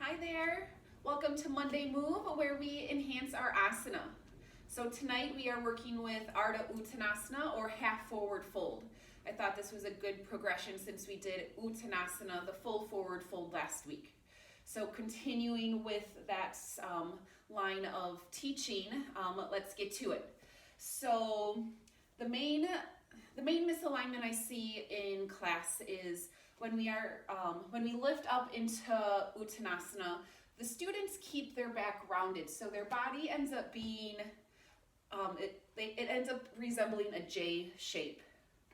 Hi there, welcome to Monday Move where we enhance our asana. So tonight we are working with Ardha Uttanasana or half forward fold. I thought this was a good progression since we did Uttanasana, the full forward fold last week. So continuing with that line of teaching, let's get to it. So the main misalignment I see in class is when we lift up into Uttanasana, the students keep their back rounded, so their body ends up being, it ends up resembling a J shape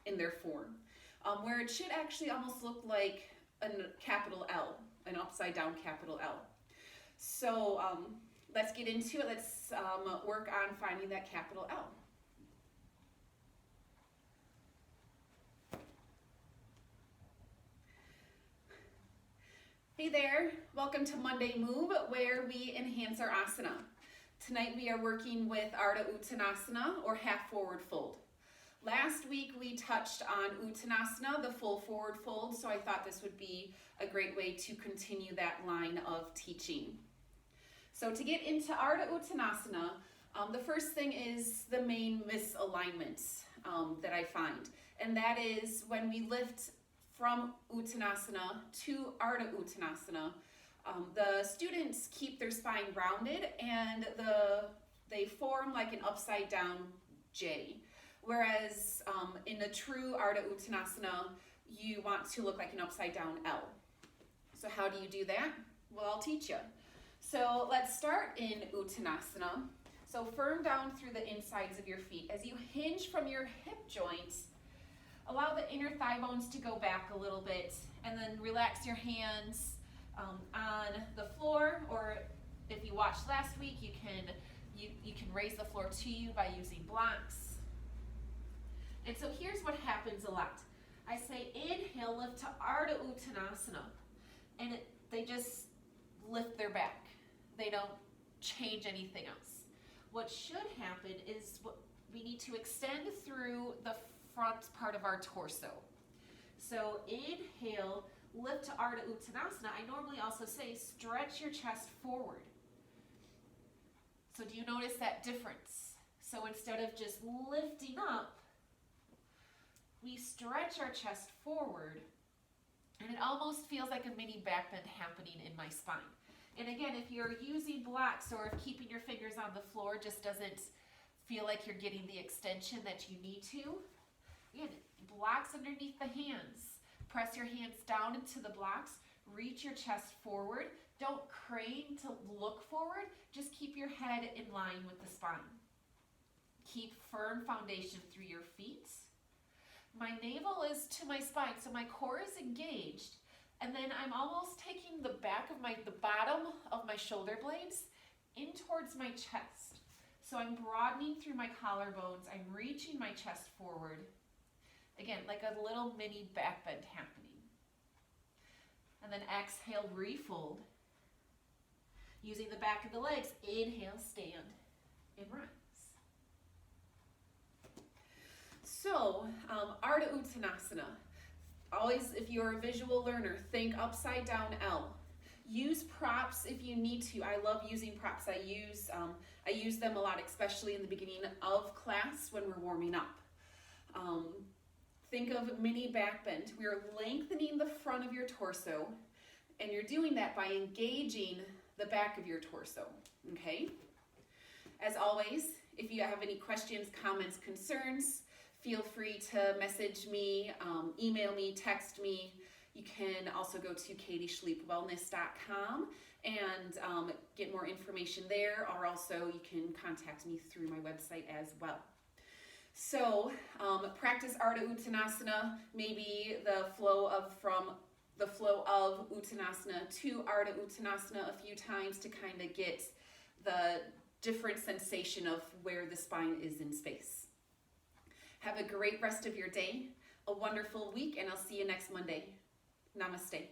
in their form, where it should actually almost look like a capital L, an upside down capital L. So let's get into it. Let's work on finding that capital L. Hey there, welcome to Monday Move where we enhance our asana. Tonight we are working with Ardha Uttanasana or half forward fold. Last week we touched on Uttanasana, the full forward fold, so I thought this would be a great way to continue that line of teaching. So to get into Ardha Uttanasana, the first thing is the main misalignments that I find, and that is when we lift from Uttanasana to Ardha Uttanasana, the students keep their spine rounded and they form like an upside down J. Whereas in a true Ardha Uttanasana, you want to look like an upside down L. So how do you do that? Well, I'll teach you. So let's start in Uttanasana. So firm down through the insides of your feet. As you hinge from your hip joints, allow the inner thigh bones to go back a little bit, and then relax your hands on the floor, or if you watched last week, you can raise the floor to you by using blocks. And so here's what happens a lot. I say inhale, lift to Ardha Uttanasana, and they just lift their back. They don't change anything else. What should happen is we need to extend through the front part of our torso. So inhale, lift to Ardha Uttanasana. I normally also say stretch your chest forward. So do you notice that difference? So instead of just lifting up, we stretch our chest forward, and it almost feels like a mini back bend happening in my spine. And again, if you're using blocks or if keeping your fingers on the floor just doesn't feel like you're getting the extension that you need to, again, blocks underneath the hands. Press your hands down into the blocks. Reach your chest forward. Don't crane to look forward. Just keep your head in line with the spine. Keep firm foundation through your feet. My navel is to my spine, so my core is engaged. And then I'm almost taking the bottom of my shoulder blades in towards my chest. So I'm broadening through my collarbones. I'm reaching my chest forward. Again, like a little mini back bend happening. And then exhale, refold. Using the back of the legs, inhale, stand, and rise. So, Ardha Uttanasana. Always, if you're a visual learner, think upside down L. Use props if you need to. I love using props. I use them a lot, especially in the beginning of class when we're warming up. Think of mini back bend. We are lengthening the front of your torso, and you're doing that by engaging the back of your torso, okay? As always, if you have any questions, comments, concerns, feel free to message me, email me, text me. You can also go to katieschleepwellness.com and get more information there, or also you can contact me through my website as well. So practice Ardha Uttanasana, maybe from the flow of Uttanasana to Ardha Uttanasana a few times to kind of get the different sensation of where the spine is in space. Have a great rest of your day, a wonderful week, and I'll see you next Monday. Namaste.